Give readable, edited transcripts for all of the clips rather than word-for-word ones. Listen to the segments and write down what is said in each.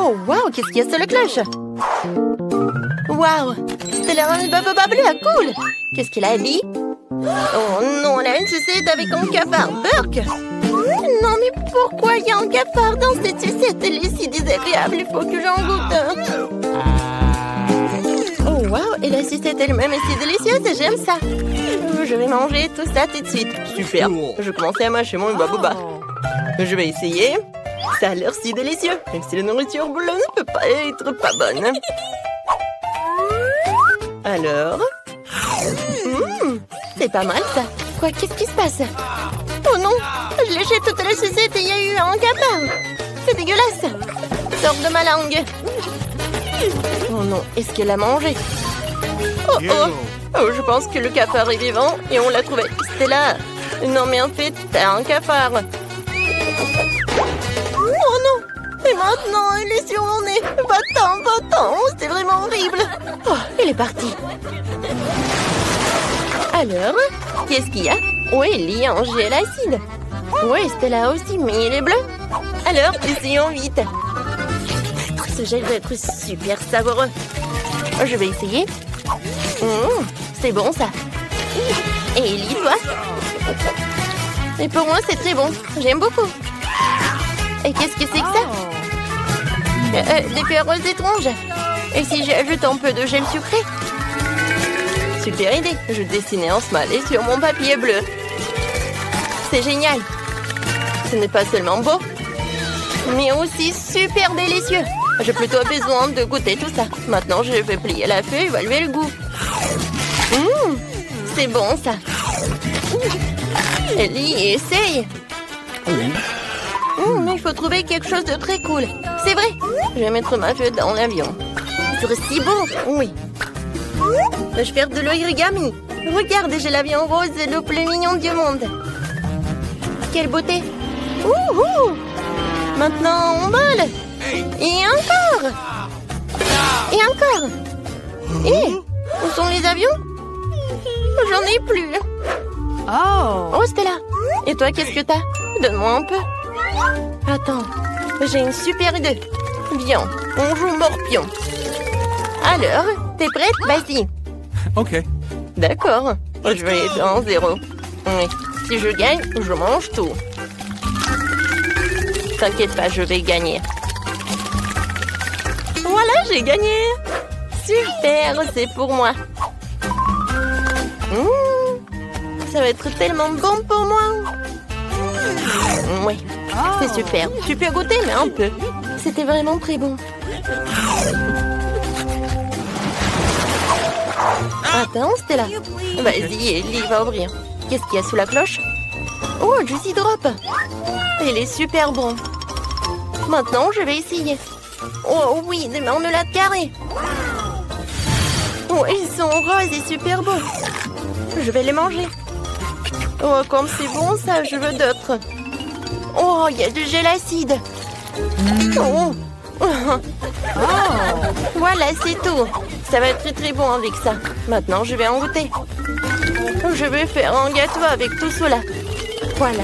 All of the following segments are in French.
Oh, waouh, qu'est-ce qu'il y a sur la cloche? Waouh, Stella, une bababa bleue, cool. Qu'est-ce qu'elle a dit? Oh non, elle a une sucette avec un cafard. Burk! Non, mais pourquoi il y a un cafard dans cette sucette? Elle est si désagréable, il faut que j'en goûte. Oh, waouh, et la sucette elle-même est si délicieuse, j'aime ça. Je vais manger tout ça tout de suite. Super, je commençais à mâcher mon bababa. Je vais essayer. Ça a l'air si délicieux, même si la nourriture bleue ne peut pas être pas bonne. Alors... c'est pas mal, ça. Quoi, qu'est-ce qui se passe? Oh non, je léchais toute la sucette et il y a eu un cafard. C'est dégueulasse. Sors de ma langue. Oh non, est-ce qu'elle a mangé? Oh oh. Oh, je pense que le cafard est vivant et on l'a trouvé. Stella. Non, mais en fait, t'as un cafard. Oh non. Et maintenant, il est sur mon nez. Va-t'en, va-t'en. C'est vraiment horrible. Oh, il est parti. Alors, qu'est-ce qu'il y a? Oui, il y a un gel acide. Oui, Stella aussi, mais il est bleu. Alors, essayons vite. Ce gel va être super savoureux. Je vais essayer. C'est bon, ça. Et Ellie, toi? Et pour moi, c'est très bon. J'aime beaucoup. Et qu'est-ce que c'est que ça? Des perles étranges. Et si j'ajoute un peu de gel sucré? Super idée. Je dessinais un smiley sur mon papier bleu. C'est génial. Ce n'est pas seulement beau, mais aussi super délicieux. J'ai plutôt besoin de goûter tout ça. Maintenant, je vais plier la feuille et évaluer le goût. C'est bon, ça. Ellie, essaye. Mais il faut trouver quelque chose de très cool. C'est vrai. Je vais mettre ma feuille dans l'avion. Ce serait si beau. Oui. Je vais faire de l'origami. Regarde, j'ai l'avion rose le plus mignon du monde. Quelle beauté. Maintenant, on vole. Et encore. Et encore. Et où sont les avions? J'en ai plus. Oh, Stella. Et toi, qu'est-ce que t'as? Donne-moi un peu. Attends, j'ai une super idée. Viens, on joue morpion. Alors, t'es prête? Vas-y. Ok. D'accord. Je vais être en 0. Oui. Si je gagne, je mange tout. T'inquiète pas, je vais gagner. Voilà, j'ai gagné. Super, c'est pour moi. Ça va être tellement bon pour moi. Oui, c'est super. Tu peux goûter, mais un peu. C'était vraiment très bon. Attends, Stella. Vas-y, Ellie va ouvrir. Qu'est-ce qu'il y a sous la cloche? Oh, Juicy Drop. Il est super bon. Maintenant, je vais essayer. Oh oui, des marmelades carrées. Oh, ils sont roses et super beaux. Je vais les manger. Oh, comme c'est bon ça, je veux d'autres. Oh, il y a du gel acide. Oh. Voilà, c'est tout. Ça va être très très bon avec ça. Maintenant, je vais en goûter. Je vais faire un gâteau avec tout cela. Voilà.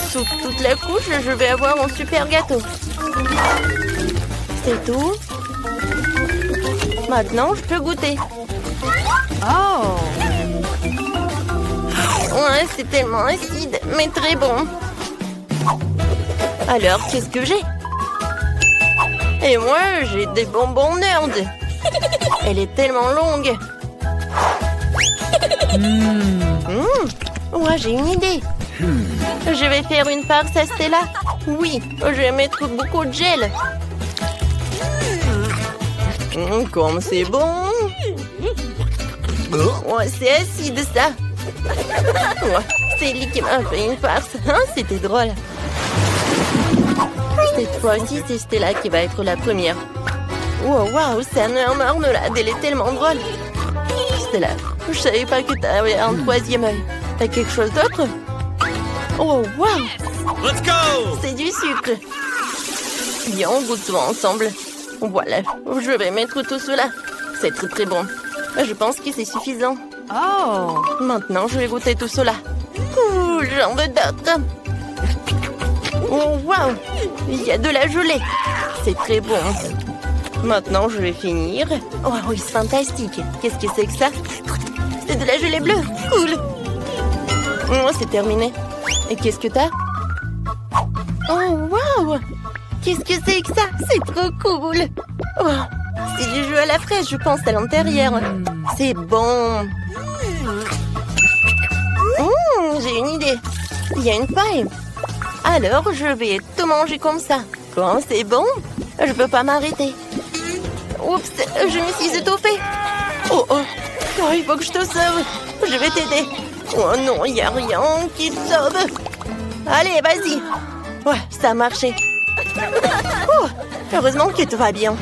Sous toute la couche, je vais avoir un super gâteau. C'est tout. Maintenant, je peux goûter. Ouais, c'est tellement acide, mais très bon. Alors, qu'est-ce que j'ai? Et moi, j'ai des bonbons nerd. Elle est tellement longue. Ouais, j'ai une idée. Je vais faire une farce à Stella. Oui, je vais mettre beaucoup de gel. Comme c'est bon. Ouais, c'est acide, ça. Ouais, c'est lui qui m'a fait une farce. Hein, c'était drôle. Cette fois-ci, c'est Stella qui va être la première. Wow, wow, c'est un marmelade. Elle est tellement drôle. Stella, je savais pas que t'avais un troisième œil. T'as quelque chose d'autre? Oh, wow! Let's go! C'est du sucre. Bien, on goûte tout ensemble. Voilà, je vais mettre tout cela. C'est très très bon. Je pense que c'est suffisant. Oh! Maintenant, je vais goûter tout cela. Ouh, j'en veux d'autres. Oh, wow! Il y a de la gelée. C'est très bon. Maintenant, je vais finir. Oh oui, c'est fantastique. Qu'est-ce que c'est que ça? C'est de la gelée bleue. Cool. Oh, c'est terminé. Et qu'est-ce que t'as? Oh, waouh! Qu'est-ce que c'est que ça? C'est trop cool. Oh, c'est du jus à la fraise, je pense, à l'intérieur. C'est bon. J'ai une idée. Il y a une paille. Alors, je vais tout manger comme ça. Quand c'est bon, je peux pas m'arrêter. Oups, je me suis étouffée. Oh, il faut que je te sauve. Je vais t'aider. Oh non, il n'y a rien qui te sauve. Allez, vas-y. Ouais, ça a marché. Oh, heureusement que tout va bien.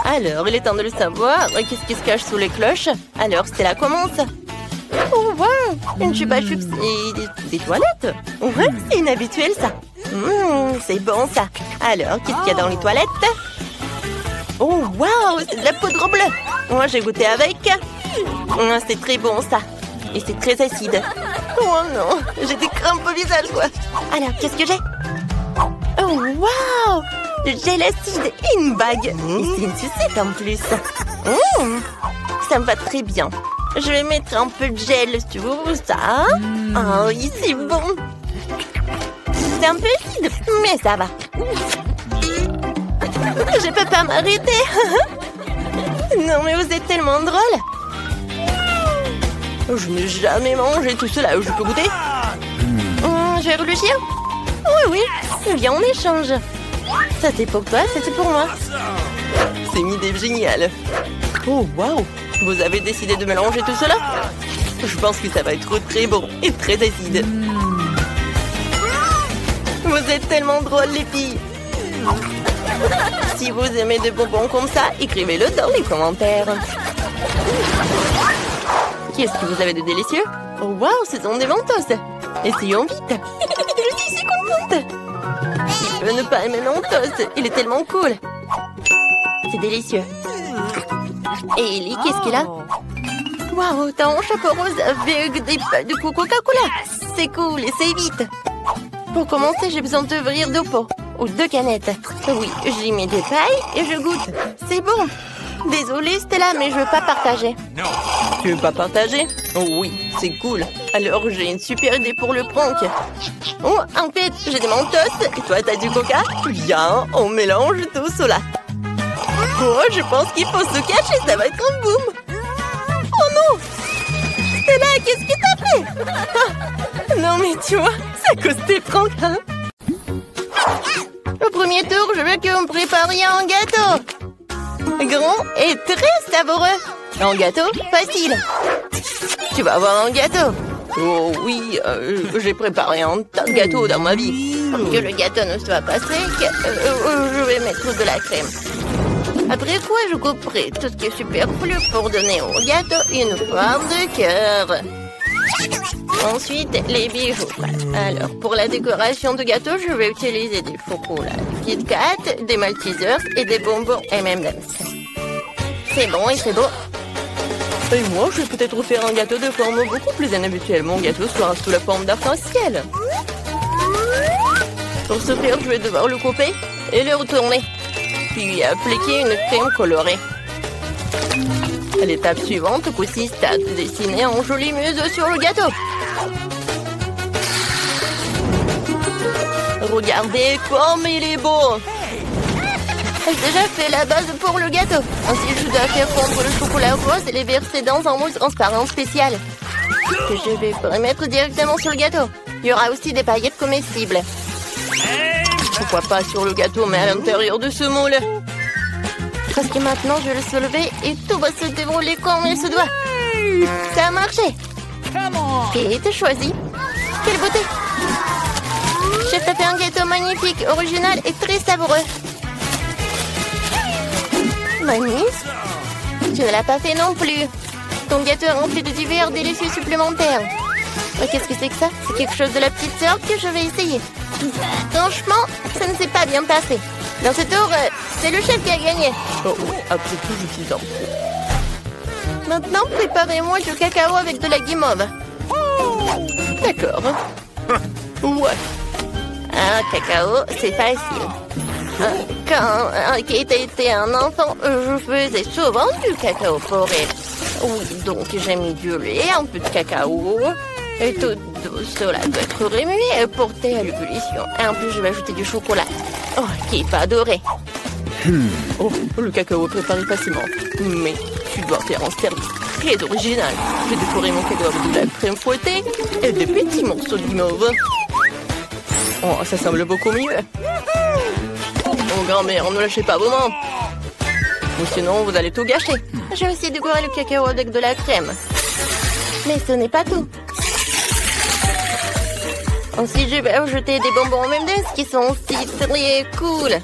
Alors, il est temps de le savoir. Qu'est-ce qui se cache sous les cloches? Alors, Stella commence. Oh, wow, une chupa chups et des toilettes. Ouais, c'est inhabituel, ça. C'est bon, ça. Alors, qu'est-ce qu'il y a dans les toilettes? Oh, wow, c'est de la poudre bleue. Moi, j'ai goûté avec. C'est très bon, ça. Et c'est très acide. Oh non, j'ai des crampes au visage, quoi. Alors, qu'est-ce que j'ai? Oh, wow, le gel acide et une bague. Et c'est une sucette en plus. Ça me va très bien. Je vais mettre un peu de gel sur ça. Oh oui, c'est bon. C'est un peu acide, mais ça va. Je peux pas m'arrêter. Non, mais vous êtes tellement drôle. Je n'ai jamais mangé tout cela. Je peux goûter? Je vais réfléchir. Oui, viens, on échange. Ça, c'est pour toi, ça, c'est pour moi. C'est une idée géniale. Oh, waouh. Vous avez décidé de mélanger tout cela? Je pense que ça va être très bon et très acide. Vous êtes tellement drôles, les filles. Si vous aimez des bonbons comme ça, écrivez-le dans les commentaires. Qu'est-ce que vous avez de délicieux? Oh, waouh, ce sont des Mentos. Essayons vite. Je suis si contente. Qui peut ne pas aimer Mentos? Il est tellement cool. C'est délicieux. Et Ellie, qu'est-ce qu'il a? Waouh, t'as un chapeau rose avec des pailles de Coca-Cola. C'est cool, essaye vite. Pour commencer, j'ai besoin d'ouvrir 2 pots. Ou 2 canettes. Oui, j'y mets des pailles et je goûte. C'est bon. Désolée, Stella, mais je veux pas partager. Tu veux pas partager? Oh oui, c'est cool. Alors, j'ai une super idée pour le prank. Oh, en fait, j'ai des Mentos. Et toi, t'as du Coca? Viens, on mélange tout cela. Oh, je pense qu'il faut se cacher, ça va être un boom. Oh non! Stella, qu'est-ce que t'as fait? Non, mais tu vois, c'est à cause des pranks, hein? Au premier tour, je veux que vous me prépariez un gâteau. Grand et très savoureux. Un gâteau facile. Tu vas avoir un gâteau. Oh oui, j'ai préparé un tas de gâteaux dans ma vie. Pour que le gâteau ne soit pas sec, je vais mettre de la crème. Après quoi, je couperai tout ce qui est superflu pour donner au gâteau une forme de cœur. Ensuite, les bijoux. Alors, pour la décoration du gâteau, je vais utiliser des chocolats Kit Kat, des Maltesers et des bonbons M&M's. C'est bon et c'est beau. Et moi, je vais peut-être faire un gâteau de forme beaucoup plus inhabituelle. Mon gâteau sera sous la forme d'arc-en-ciel. Pour ce faire, je vais devoir le couper et le retourner. Puis appliquer une crème colorée. L'étape suivante consiste à dessiner un joli muse sur le gâteau. Regardez comme il est beau. J'ai déjà fait la base pour le gâteau. Ensuite, je dois faire fondre le chocolat rose et les verser dans un mousse transparent spécial. Que je vais mettre directement sur le gâteau. Il y aura aussi des paillettes comestibles. Pourquoi pas sur le gâteau, mais à l'intérieur de ce moule. Parce que maintenant, je vais le soulever et tout va se dérouler comme il se doit. Ça a marché. Et tu choisis. Quelle beauté. Chef t'a fait un gâteau magnifique, original et très savoureux. Mamie, tu ne l'as pas fait non plus. Ton gâteau est rempli de divers délicieux supplémentaires. Qu'est-ce que c'est que ça? C'est quelque chose de la petite sœur que je vais essayer. Franchement, ça ne s'est pas bien passé. Dans ce tour, c'est le chef qui a gagné. Oh oui, après tout, je suis en pro. Maintenant, préparez-moi du cacao avec de la guimauve. D'accord. Ouais. Un cacao, c'est facile. Quand Kate était un enfant, je faisais souvent du cacao pour elle. Oui, donc j'ai mis du lait, un peu de cacao. Et tout cela doit être remué et porté à l'ébullition. Et en plus, je vais ajouter du chocolat. Oh, Kate va adorer. Oh, le cacao est préparé facilement. Mais tu dois faire un service très original. J'ai décoré mon cadeau avec de la crème fouettée et des petits morceaux de guimauve. Oh, ça semble beaucoup mieux. Oh, grand-mère, ne lâchez pas vos mains. Ou sinon, vous allez tout gâcher. J'ai aussi décoré le cacao avec de la crème. Mais ce n'est pas tout. Ensuite, je vais ajouter des bonbons M&M's qui sont aussi très cool.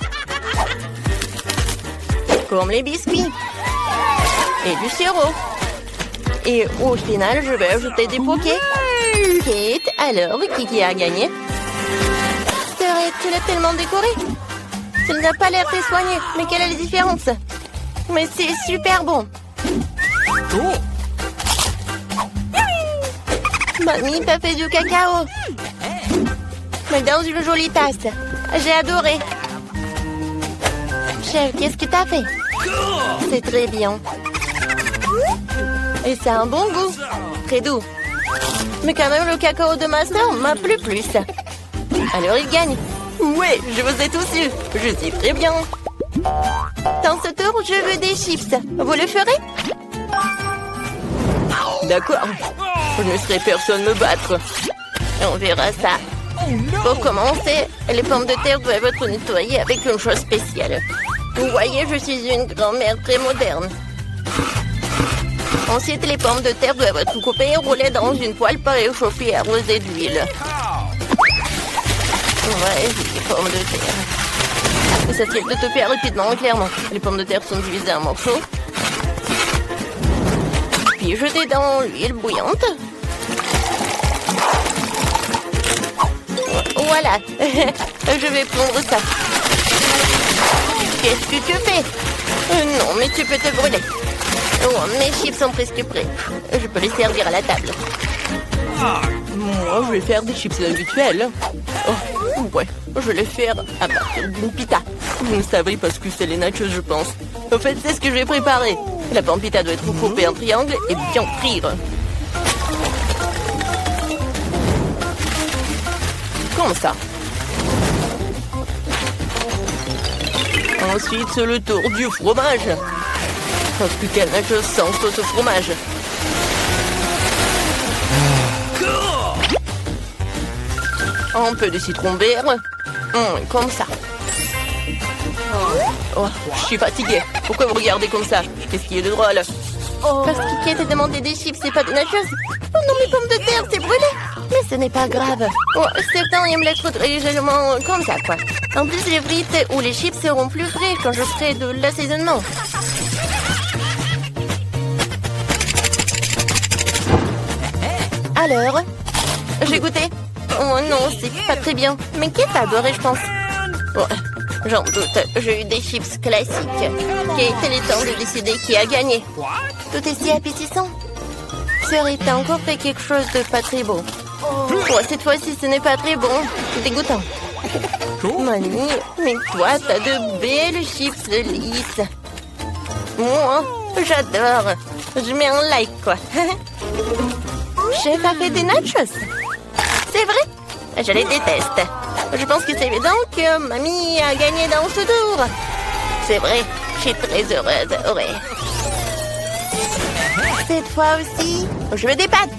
Comme les biscuits. Et du sirop. Et au final, je vais ajouter des pokés. Kate, alors, qui a gagné? C'est vrai, tu l'as tellement décoré. Ça n'a pas l'air très soigné. Mais quelle est la différence? Mais c'est super bon. Mamie, t'as fait du cacao. Mais dans une jolie tasse. J'ai adoré. Chef, qu'est-ce que t'as fait? C'est très bien. Et ça a un bon goût. Très doux. Mais quand même, le cacao de ma soeur m'a plu plus. Alors il gagne. Ouais, je vous ai tous eu. Je suis très bien. Dans ce tour, je veux des chips. Vous le ferez? D'accord. Je ne laisserai personne me battre. On verra ça. Pour commencer, les pommes de terre doivent être nettoyées avec une chose spéciale. Vous voyez, je suis une grand-mère très moderne. Ensuite, les pommes de terre doivent être coupées et roulées dans une poêle préchauffée et arrosée d'huile. Ouais, les pommes de terre. Ça tire de toper rapidement, clairement. Les pommes de terre sont divisées en morceaux. Puis jetées dans l'huile bouillante. Voilà. Je vais prendre ça. Qu'est-ce que tu fais? Non, mais tu peux te brûler. Oh, mes chips sont presque prêts. Je peux les servir à la table. Moi, je vais faire des chips habituels. Oh, ouais, je vais les faire à partir d'une pita. Vous ne savez pas ce que c'est les nachos, je pense. En fait, c'est ce que je vais préparer. La pampita doit être coupée en triangle et bien frire. Comme ça. Ensuite, c'est le tour du fromage. Parce que quel nacho sans sauce au fromage. Un peu de citron vert. Comme ça. Oh, je suis fatiguée. Pourquoi vous regardez comme ça? Qu'est-ce qui est de drôle? Parce que Kate a demandé des chips, c'est pas des nachos. Oh non, mes pommes de terre, c'est brûlé. Mais ce n'est pas grave. Oh, certains aiment l'être légèrement comme ça, quoi. En plus, les frites ou les chips seront plus frais quand je ferai de l'assaisonnement. Alors, j'ai goûté. Oh non, c'est pas très bien. Mais Kate a adoré, je pense. Bon, j'en doute. J'ai eu des chips classiques. Kate, il est temps de décider qui a gagné. Tout est si appétissant. Serait encore fait quelque chose de pas très bon. Oh, cette fois-ci, ce n'est pas très bon. C'est dégoûtant. Mamie, mais toi, t'as de belles chips lisses. Moi, j'adore. Je mets un like, quoi. Chef a fait des nachos. C'est vrai? Je les déteste. Je pense que c'est évident que mamie a gagné dans ce tour. C'est vrai, je suis très heureuse. Ouais. Cette fois aussi, je veux des pâtes.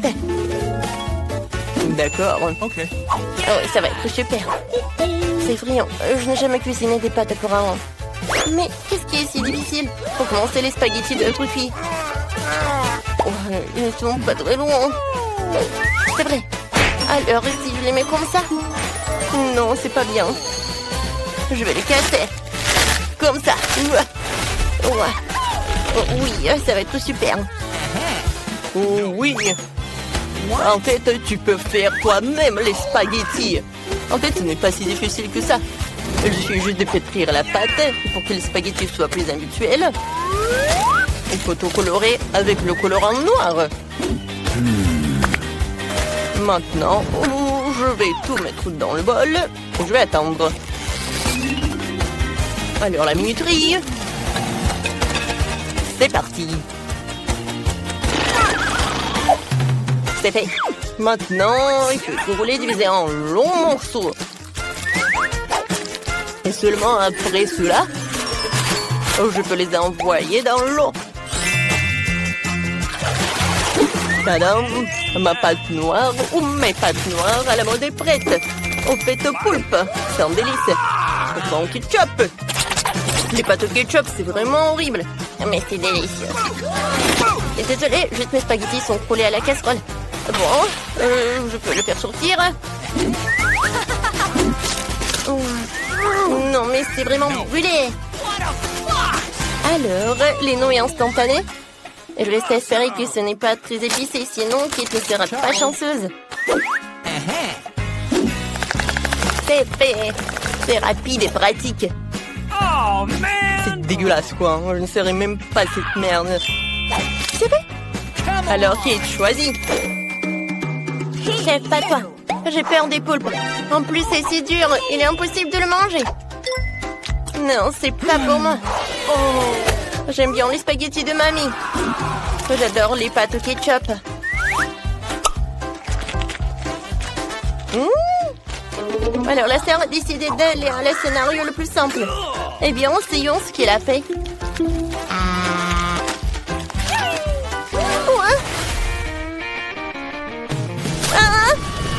D'accord. Ok. Oh, ça va être super. C'est friand. Je n'ai jamais cuisiné des pâtes auparavant. Mais qu'est-ce qui est si difficile? Pour commencer, les spaghettis de truffes. Oh, ils ne sont pas très loin. C'est vrai. Alors, si je les mets comme ça? Non, c'est pas bien. Je vais les casser. Comme ça. Ouais. Oh, oui, ça va être super. Oh oui. En fait, tu peux faire toi-même les spaghettis. En fait, ce n'est pas si difficile que ça. Il suffit juste de pétrir la pâte pour que les spaghettis soient plus habituels. Il faut tout colorer avec le colorant noir. Maintenant, je vais tout mettre dans le bol. Je vais attendre. Alors la minuterie. C'est parti. C'est fait. Maintenant, il faut tout rouler, diviser en longs morceaux. Et seulement après cela, je peux les envoyer dans l'eau. Tadam! Ma pâte noire ou mes pâtes noires à la mode est prête. On fait au poulpe. C'est un délice. Bon ketchup. Les pâtes au ketchup, c'est vraiment horrible. Mais c'est délicieux. Et désolé, juste mes spaghettis sont collés à la casserole. Bon, je peux le faire sortir. Non, mais c'est vraiment brûlé. Alors, les nouilles instantanées. Je reste à espérer que ce n'est pas très épicé, sinon Kate ne sera pas chanceuse. C'est fait. C'est rapide et pratique. C'est dégueulasse, quoi. Je ne serais même pas cette merde. C'est fait. Alors, Kate, choisis. Chef, pas toi. J'ai peur des poulpes. En plus, c'est si dur. Il est impossible de le manger. Non, c'est pas pour moi. Oh, j'aime bien les spaghettis de mamie. J'adore les pâtes au ketchup. Alors, la sœur a décidé d'aller à le scénario le plus simple. Eh bien, essayons ce qu'il a fait.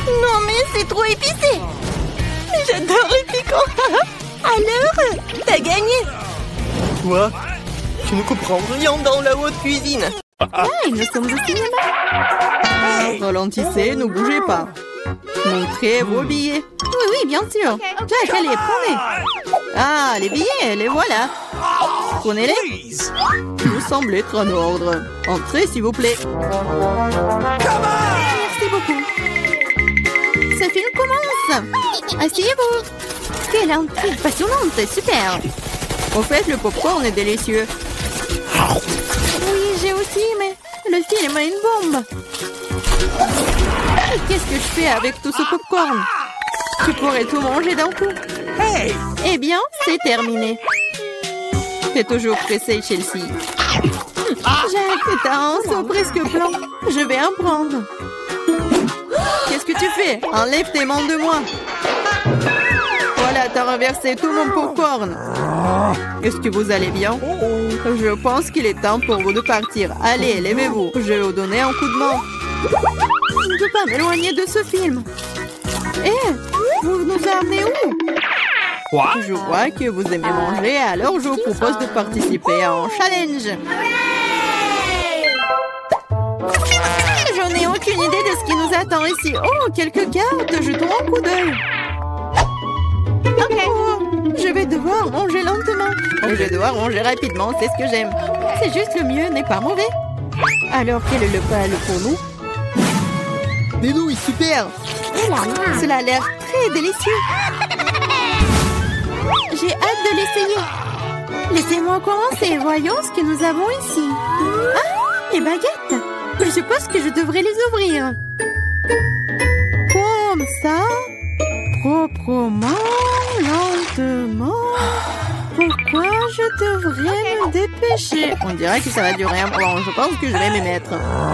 Non, mais c'est trop épicé. J'adore les piquants. Alors, t'as gagné. Quoi? Tu ne comprends rien dans la haute cuisine. Nous sommes au cinéma. Ralentissez, ne bougez pas. Montrez vos billets. Oui, bien sûr. Jack, allez, prenez. Ah, les billets, les voilà. Prenez-les. Vous semblez être en ordre. Entrez, s'il vous plaît. Merci beaucoup. Ce film commence. Asseyez-vous. Quelle intrigue passionnante, c'est super. Au fait, le popcorn est délicieux. Oui, j'ai aussi, mais le film a une bombe. Qu'est-ce que je fais avec tout ce popcorn? Tu pourrais tout manger d'un coup. Eh bien, c'est terminé. T'es toujours pressé, Chelsea. Jack, t'as un seau presque blanc. Je vais en prendre. Qu'est-ce que tu fais? Enlève tes mains de moi. Voilà, t'as renversé tout mon popcorn. Est-ce que vous allez bien? Je pense qu'il est temps pour vous de partir. Allez, levez-vous. Je vais vous donner un coup de main. Je ne peux pas m'éloigner de ce film. Vous nous amenez où? Je vois que vous aimez manger, alors je vous propose de participer à un challenge. Je n'ai aucune idée de ce qui nous attend ici. Oh, quelques cartes, jetons un coup d'œil. Oh, je vais devoir manger lentement. Je vais devoir manger rapidement, c'est ce que j'aime. C'est juste le mieux n'est pas mauvais. Alors, quel est le plat pour nous? Des nouilles, super! Cela a l'air très délicieux. J'ai hâte de l'essayer. Laissez-moi commencer. Voyons ce que nous avons ici. Ah, les baguettes. Je suppose que je devrais les ouvrir. Comme ça. Proprement, lentement. Pourquoi je devrais me dépêcher? On dirait que ça va durer un moment. Je pense que je vais m'y mettre.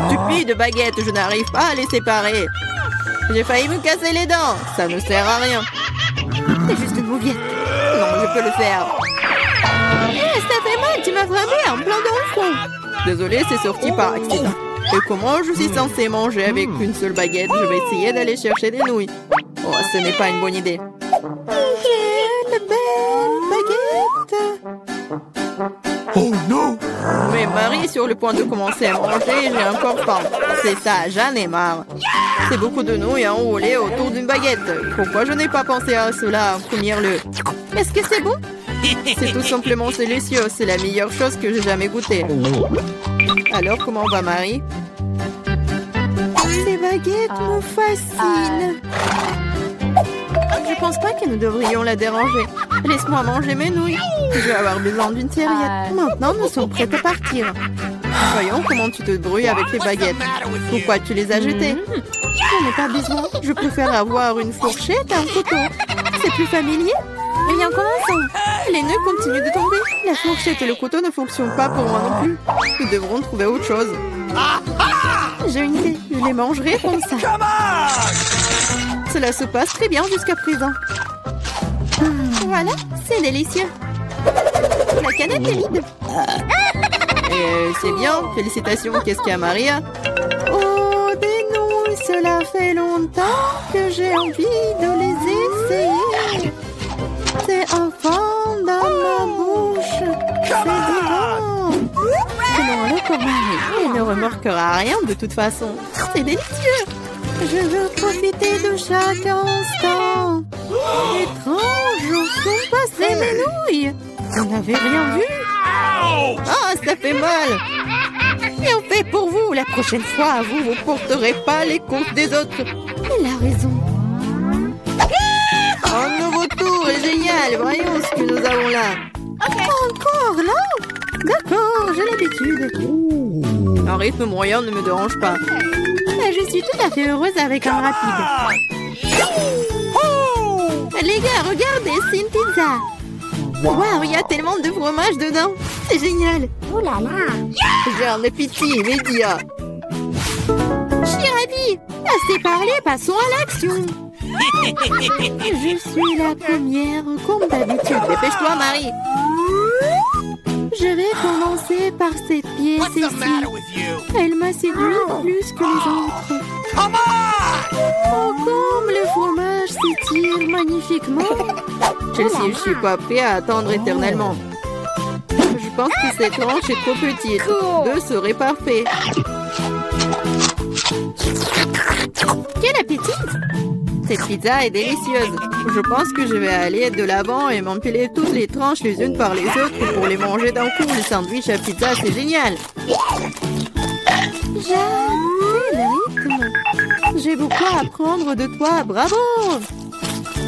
Stupide baguette, je n'arrive pas à les séparer. J'ai failli me casser les dents. Ça ne sert à rien. C'est juste une mouillette. Non, je peux le faire. Ça fait mal, tu m'as frappé en plein dans le front. Désolée, c'est sorti par accident. Et comment je suis censée manger avec une seule baguette? Je vais essayer d'aller chercher des nouilles. Oh, ce n'est pas une bonne idée. Quelle belle baguette! Oh non! Mais Marie est sur le point de commencer à manger et j'ai encore faim. C'est ça, j'en ai marre. C'est beaucoup de nouilles enroulées autour d'une baguette. Pourquoi je n'ai pas pensé à cela en premier lieu? Est-ce que c'est bon? C'est tout simplement délicieux. C'est la meilleure chose que j'ai jamais goûtée. Alors, comment va Marie? Ces baguettes me fascinent. Je pense pas que nous devrions la déranger. Laisse-moi manger mes nouilles. Je vais avoir besoin d'une serviette. Maintenant, nous sommes prêts à partir. Voyons comment tu te débrouilles avec les baguettes. Pourquoi tu les as jetées? J'en ai pas besoin. Je préfère avoir une fourchette et un couteau. C'est plus familier. Eh bien, commençons. Les nœuds continuent de tomber. La fourchette et le couteau ne fonctionnent pas pour moi non plus. Nous devrons trouver autre chose. J'ai une idée. Je les mangerai comme ça. Cela se passe très bien jusqu'à présent. Voilà, c'est délicieux. La canette est vide. C'est bien. Félicitations. Qu'est-ce qu'il y a, Maria? Oh, des nouilles. Cela fait longtemps que j'ai envie de les essayer. C'est un fond dans ma bouche. C'est divin. Tenons-le pour Marie. Elle ne remarquera rien de toute façon. C'est délicieux. Je veux profiter de chaque instant. Étrange, où sont passées mes nouilles? Vous n'avez rien vu? Ah, ça fait mal. Et on fait pour vous. La prochaine fois, vous ne porterez pas les comptes des autres. Elle a raison. Un nouveau tour est génial. Voyons ce que nous avons là. Encore, non? D'accord, j'ai l'habitude. Un rythme moyen ne me dérange pas. Mais je suis tout à fait heureuse avec un rapide. Les gars, regardez, c'est une pizza. Waouh, il y a tellement de fromage dedans. C'est génial. Oh là là. J'ai un appétit immédiat. Je suis ravie. Assez parlé, passons à l'action. Je suis la première, comme d'habitude. Dépêche-toi, Marie. Je vais commencer par cette pièce ici. Elle m'a séduit plus que les autres. Oh, comme le fromage s'étire magnifiquement. Chelsea, je suis pas prêt à attendre éternellement. Je pense que cette tranche est trop petite. 2 serait parfait. Quel appétit! Cette pizza est délicieuse. Je pense que je vais aller de l'avant et m'empiler toutes les tranches les unes par les autres pour les manger d'un coup. Le sandwich à pizza, c'est génial. J'adore le rythme. J'ai beaucoup à apprendre de toi. Bravo!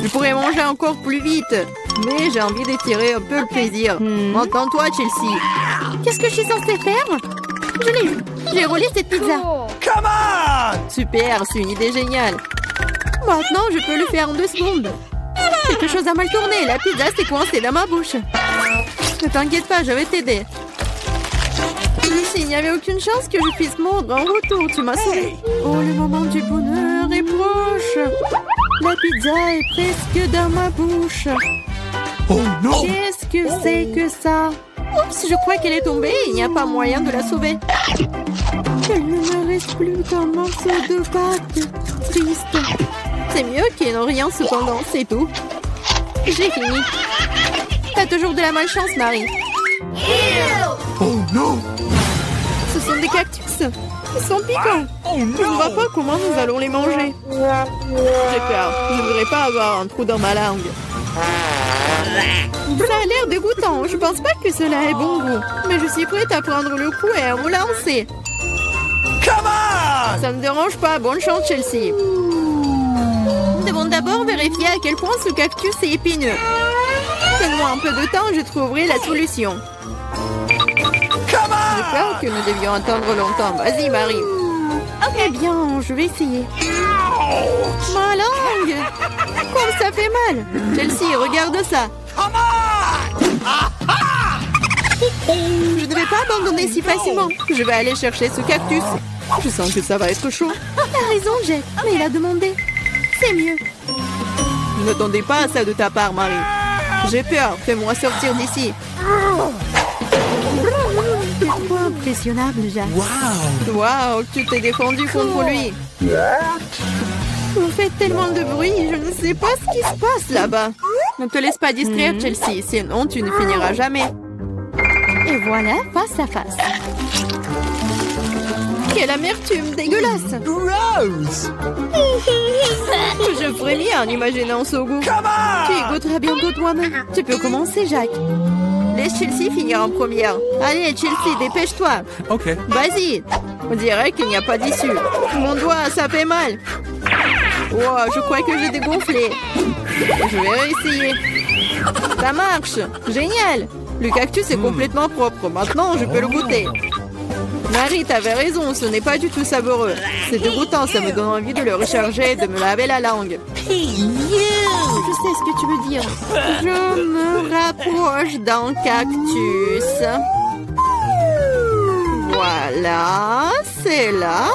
Je pourrais manger encore plus vite, mais j'ai envie d'étirer un peu le plaisir. Entends-toi, Chelsea. Qu'est-ce que je suis censée faire? Je l'ai eu. J'ai roulé cette pizza. Come on! Super, c'est une idée géniale. Maintenant, je peux le faire en 2 secondes. Quelque chose a mal tourné. La pizza s'est coincée dans ma bouche. Ne t'inquiète pas, je vais t'aider. Lucie, il n'y avait aucune chance que je puisse mordre en retour. Tu m'as sauvé. Oh, le moment du bonheur est proche. La pizza est presque dans ma bouche. Oh non! Qu'est-ce que c'est que ça? Oups, je crois qu'elle est tombée. Il n'y a pas moyen de la sauver. Il ne me reste plus qu'un morceau de pâte. Triste. C'est mieux qu'il n'y ait rien cependant, c'est tout. J'ai fini. T'as toujours de la malchance, Marie. Oh non! Ce sont des cactus. Ils sont piquants. Oh Je ne vois pas comment nous allons les manger. J'ai peur. Je ne voudrais pas avoir un trou dans ma langue. Ça a l'air dégoûtant. Je pense pas que cela ait bon goût. Mais je suis prête à prendre le coup et à me lancer. Come on! Ça ne dérange pas. Bonne chance, Chelsea. Nous devons d'abord vérifier à quel point ce cactus est épineux. Donne-moi un peu de temps, je trouverai la solution. J'ai peur que nous devions attendre longtemps. Vas-y, Marie. Eh bien, je vais essayer. Ma langue! Comme ça fait mal! Chelsea, regarde ça! Je ne vais pas abandonner si facilement. Je vais aller chercher ce cactus. Je sens que ça va être chaud. T'as raison, Jack, mais il a demandé. C'est mieux. Je n'attendais pas à ça de ta part, Marie. J'ai peur. Fais-moi sortir d'ici. C'est trop impressionnable, Jack. Waouh, tu t'es défendu contre lui. Vous faites tellement de bruit, je ne sais pas ce qui se passe là-bas. Ne te laisse pas distraire, Chelsea, sinon tu ne finiras jamais. Et voilà, face à face. Quelle amertume dégueulasse. Gross! Je frémis en imaginant ce goût. Tu y goûteras bientôt toi-même. Tu peux commencer, Jack. Laisse Chelsea finir en première. Allez, Chelsea, dépêche-toi. Ok. Vas-y. On dirait qu'il n'y a pas d'issue. Mon doigt, ça fait mal. Wow, je crois que j'ai dégonflé. Je vais réessayer. Ça marche. Génial. Le cactus est complètement propre. Maintenant, je peux le goûter. Marie, t'avais raison. Ce n'est pas du tout savoureux. C'est dégoûtant. Ça me donne envie de le recharger et de me laver la langue. Je sais ce que tu veux dire. Je me rapproche d'un cactus. Voilà, c'est là.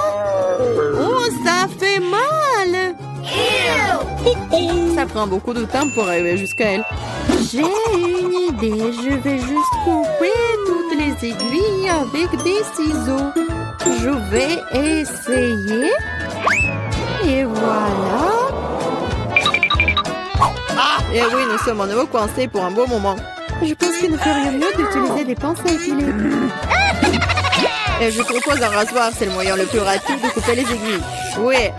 Oh, ça fait mal. Ça prend beaucoup de temps pour arriver jusqu'à elle. J'ai une idée. Je vais juste couper toutes les aiguilles avec des ciseaux. Je vais essayer. Et voilà. Et oui, nous sommes à nouveau coincés pour un beau moment. Je pense qu'il ne ferait mieux d'utiliser des pinces à épiler. Et je propose un rasoir, c'est le moyen le plus rapide de couper les aiguilles. Oui.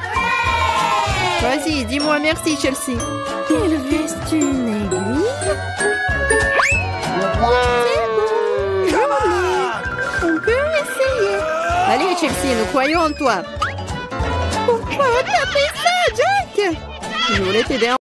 Vas-y, dis-moi merci, Chelsea. Il reste une aiguille. C'est bon. Joli. On peut essayer. Allez, Chelsea, nous croyons en toi. Pourquoi t'as fait ça, Jack? Je voulais t'aider.